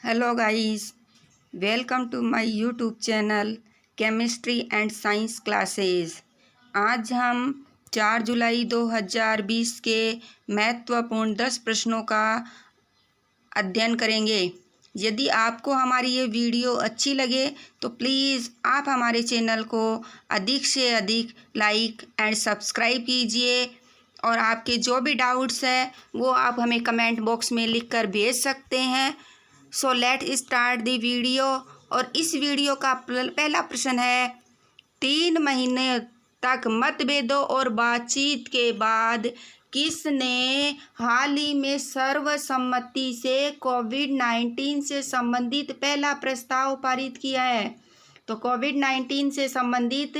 Hello guys, welcome to my YouTube channel chemistry and science classes. आज हम 4 जुलाई 2020 के महत्वपूर्ण 10 प्रश्नों का अध्ययन करेंगे। यदि आपको हमारी ये वीडियो अच्छी लगे तो प्लीज़ आप हमारे चैनल को अधिक से अधिक लाइक एंड सब्सक्राइब कीजिए और आपके जो भी डाउट्स है वो आप हमें कमेंट बॉक्स में लिखकर भेज सकते हैं। So let start the video. और इस वीडियो का पहला प्रश्न है, 3 महीने तक मतभेदों और बातचीत के बाद किसने हाल ही में सर्वसम्मति से कोविड-19 से संबंधित पहला प्रस्ताव पारित किया है? तो कोविड-19 से संबंधित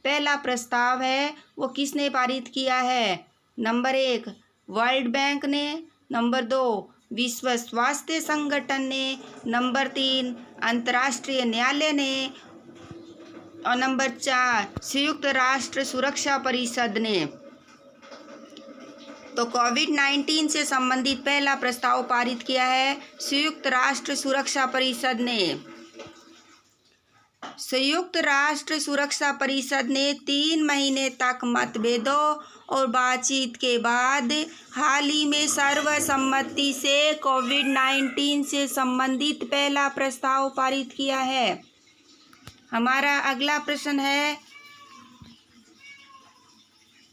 पहला प्रस्ताव है वो किसने पारित किया है? नंबर 1 वर्ल्ड बैंक ने, नंबर 2 विश्व स्वास्थ्य संगठन ने, नंबर 3 अंतर्राष्ट्रीय न्यायालय ने और नंबर 4 संयुक्त राष्ट्र सुरक्षा परिषद ने। तो कोविड-19 से संबंधित पहला प्रस्ताव पारित किया है संयुक्त राष्ट्र सुरक्षा परिषद ने। संयुक्त राष्ट्र सुरक्षा परिषद ने 3 महीने तक मतभेदों और बातचीत के बाद हाल ही में सर्वसम्मति से कोविड-19 से संबंधित पहला प्रस्ताव पारित किया है। हमारा अगला प्रश्न है,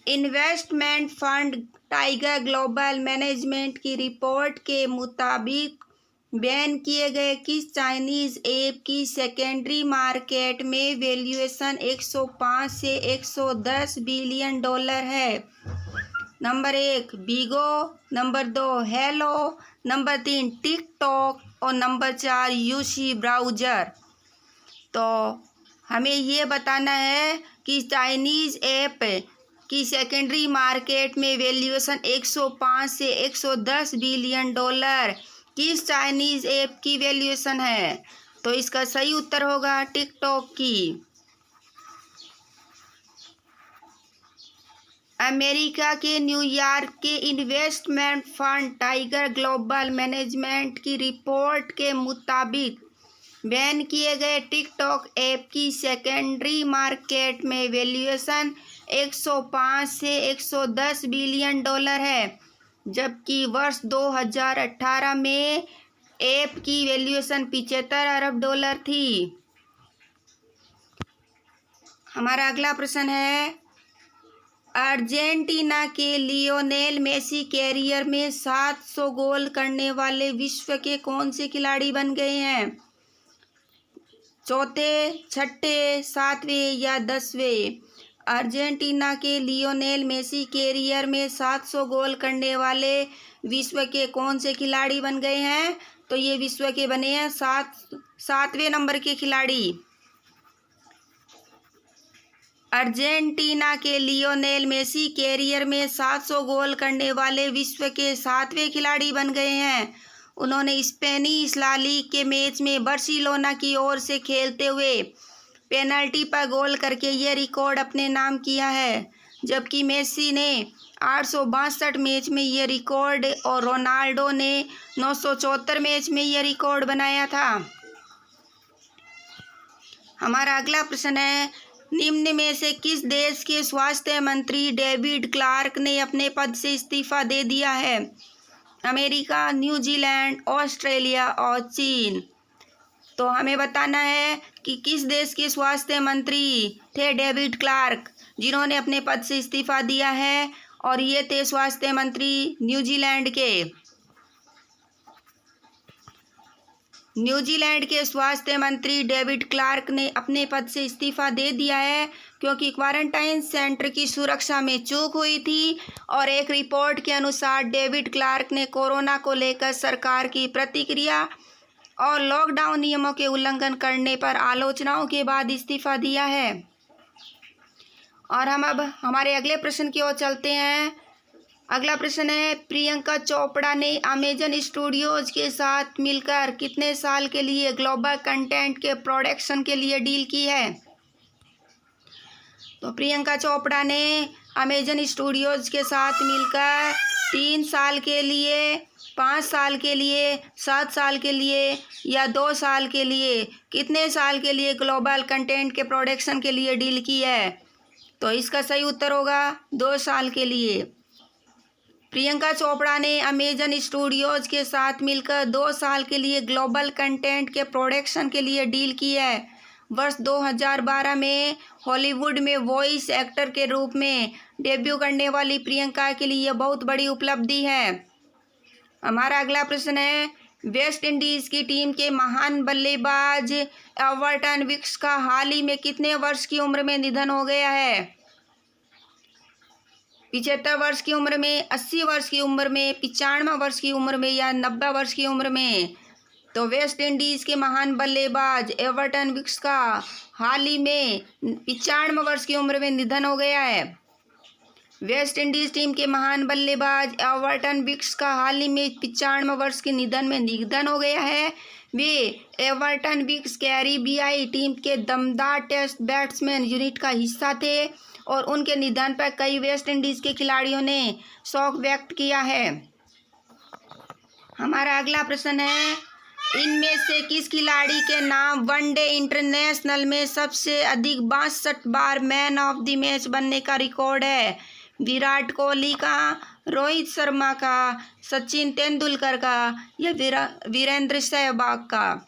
investment fund tiger global management की रिपोर्ट के मुताबिक बैन किए गए किस चाइनीज ऐप की सेकेंडरी मार्केट में वैल्यूएशन 105 से 110 बिलियन डॉलर है? Number 1 बीगो, number 2 hello, number 3 TikTok और नंबर 4 यूसी ब्राउज़र। तो हमें ये बताना है कि चाइनीज़ ऐप की सेकेंडरी मार्केट में वैल्यूएशन 105 से 110 बिलियन डॉलर किस चाइनीज़ ऐप की वैल्यूएशन है? तो इसका सही उत्तर होगा टिकटॉक की। अमेरिका के न्यूयॉर्क के investment fund tiger global management की रिपोर्ट के मुताबिक बैन किए गए टिकटॉक ऐप की सेकेंडरी मार्केट में वैल्यूएशन 105 से 110 बिलियन डॉलर है, जबकि वर्ष 2018 में ऐप की वैल्यूएशन 75 अरब डॉलर थी। हमारा अगला प्रश्न है, अर्जेंटीना के लियोनेल मेसी कैरियर में 700 गोल करने वाले विश्व के कौन से खिलाड़ी बन गए हैं? चौथे, छठे, 7वें या 10वें? अर्जेंटीना के लियोनेल मेसी कैरियर में 700 गोल करने वाले विश्व के कौन से खिलाड़ी बन गए हैं? तो ये विश्व के बने हैं 7वें नंबर के खिलाड़ी। अर्जेंटीना के लियोनेल मेसी कैरियर में 700 गोल करने वाले विश्व के 7वें खिलाड़ी बन गए हैं। उन्होंने स्पेनिश ला लीग के मैच में बार्सिलोना की ओर से खेलते हुए पेनल्टी पर गोल करके ये रिकॉर्ड अपने नाम किया है, जबकि मेसी ने 862 मैच में ये रिकॉर्ड और रोनाल्डो ने 974 मैच में ये रिकॉर्ड बनाया था। हमारा अगला प्रश्न है, निम्न में से किस देश के स्वास्थ्य मंत्री डेविड क्लार्क ने अपने पद से इस्तीफा दे दिया है? अमेरिका, न्यूजीलैंड, ऑस्ट्रेलिया और चीन। तो हमें बताना है कि किस देश के स्वास्थ्य मंत्री थे डेविड क्लार्क, जिन्होंने अपने पद से इस्तीफा दिया है, और ये थे स्वास्थ्य मंत्री न्यूजीलैंड के। न्यूजीलैंड के स्वास्थ्य मंत्री डेविड क्लार्क ने अपने पद से इस्तीफा दे दिया है क्योंकि क्वारंटाइन सेंटर की सुरक्षा में चूक हुई थी, और एक रिपोर्ट के अनुसार डेविड क्लार्क ने कोरोना को लेकर सरकार की प्रतिक्रिया और लॉकडाउन नियमों के उल्लंघन करने पर आलोचनाओं के बाद इस्तीफा दिया है। और हम अब हमारे अगले प्रश्न की ओर चलते हैं। अगला प्रश्न है, प्रियंका चोपड़ा ने अमेजन स्टूडियोज के साथ मिलकर कितने साल के लिए ग्लोबल कंटेंट के प्रोडक्शन के लिए डील की है? तो प्रियंका चोपड़ा ने अमेजन स्टूडियोज के साथ मिलकर 3 साल के लिए 5 साल के लिए, 7 साल के लिए या 2 साल के लिए? कितने साल के लिए ग्लोबल कंटेंट के प्रोडक्शन के लिए डील की है? तो इसका सही उत्तर होगा 2 साल के लिए। प्रियंका चोपड़ा ने अमेजन स्टूडियोज के साथ मिलकर 2 साल के लिए ग्लोबल कंटेंट के प्रोडक्शन के लिए डील की है। वर्ष 2012 में हॉलीवुड में वॉइस एक्टर के रूप में डेब्यू करने वाली प्रियंका के लिए यह बहुत बड़ी उपलब्धि है। हमारा अगला प्रश्न है, वेस्ट इंडीज की टीम के महान बल्लेबाज एवर्टन विक्स का हाल ही में कितने वर्ष की उम्र में निधन हो गया है? 75 वर्ष की उम्र में, 80 वर्ष की उम्र में, 95 वर्ष की उम्र में या 90 वर्ष की उम्र में? तो वेस्ट इंडीज के महान बल्लेबाज एवर्टन विक्स का हाल ही में 95 वर्ष की उम्र में निधन हो गया है। वेस्ट इंडीज टीम के महान बल्लेबाज एवर्टन विक्स का हाल ही में 95 वर्ष के निधन हो गया है। वे एवर्टन विक्स कैरिबियाई टीम के दमदार टेस्ट बैट्समैन यूनिट का हिस्सा थे और उनके निधन पर कई वेस्ट इंडीज के खिलाड़ियों ने शोक व्यक्त किया है। हमारा अगला प्रश्न है, इनमें से किस खिलाड़ी के नाम वनडे इंटरनेशनल में सबसे अधिक 62 बार मैन ऑफ द मैच बनने का रिकॉर्ड है? विराट कोहली का, रोहित शर्मा का, सचिन तेंदुलकर का या वीरेंद्र सहवाग का?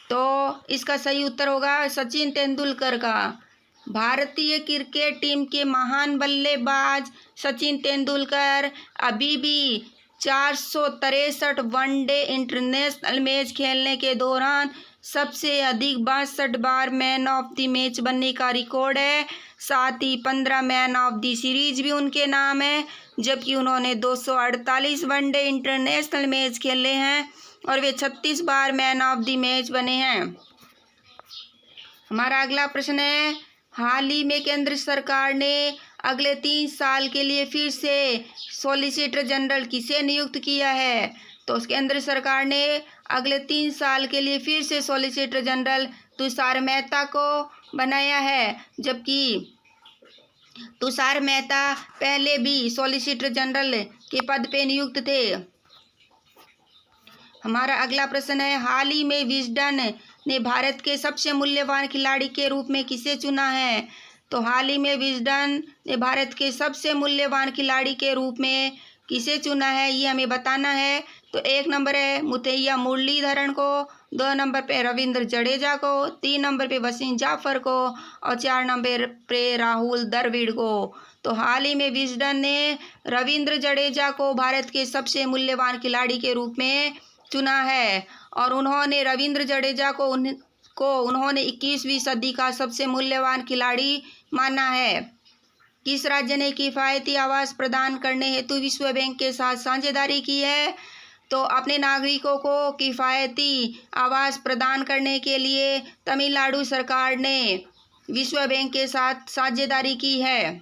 तो इसका सही उत्तर होगा सचिन तेंदुलकर का। भारतीय क्रिकेट टीम के महान बल्लेबाज सचिन तेंदुलकर अभी भी 463 वनडे इंटरनेशनल मैच खेलने के दौरान सबसे अधिक 62 बार मैन ऑफ द मैच बनने का रिकॉर्ड है। साथ ही 15 मैन ऑफ द सीरीज भी उनके नाम है, जबकि उन्होंने 248 वनडे इंटरनेशनल मैच खेले हैं और वे 36 बार मैन ऑफ द मैच बने हैं। हमारा अगला प्रश्न है, हाल ही में केंद्र सरकार ने अगले 3 साल के लिए फिर से सॉलिसिटर जनरल किसे नियुक्त किया है? तो केंद्र सरकार ने अगले 3 साल के लिए फिर से सॉलिसिटर जनरल तुषार मेहता को बनाया है, जबकि तुषार मेहता पहले भी सॉलिसिटर जनरल के पद पे नियुक्त थे। हमारा अगला प्रश्न है, हाल ही में विजडन ने भारत के सबसे मूल्यवान खिलाड़ी के रूप में किसे चुना है? तो हाल ही में विजडन ने भारत के सबसे मूल्यवान खिलाड़ी के रूप में किसे चुना है, ये हमें बताना है। तो 1 नंबर है मुथैया मुरलीधरन को, 2 नंबर पे रविंद्र जडेजा को, 3 नंबर पे वसीम जाफर को और 4 नंबर पे राहुल द्रविड़ को। तो हाल ही में विजडन ने रविंद्र जडेजा को भारत के सबसे मूल्यवान खिलाड़ी के रूप में चुना है और उन्होंने रविंद्र जडेजा को उन्होंने 21वीं सदी का सबसे मूल्यवान खिलाड़ी माना है। किस राज्य ने किफ़ायती आवास प्रदान करने हेतु विश्व बैंक के साथ साझेदारी की है? तो अपने नागरिकों को किफ़ायती आवास प्रदान करने के लिए तमिलनाडु सरकार ने विश्व बैंक के साथ साझेदारी की है।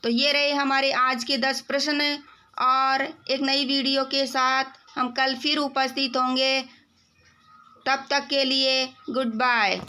तो ये रहे हमारे आज के 10 प्रश्न और एक नई वीडियो के साथ हम कल फिर उपस्थित होंगे। तब तक के लिए गुड बाय।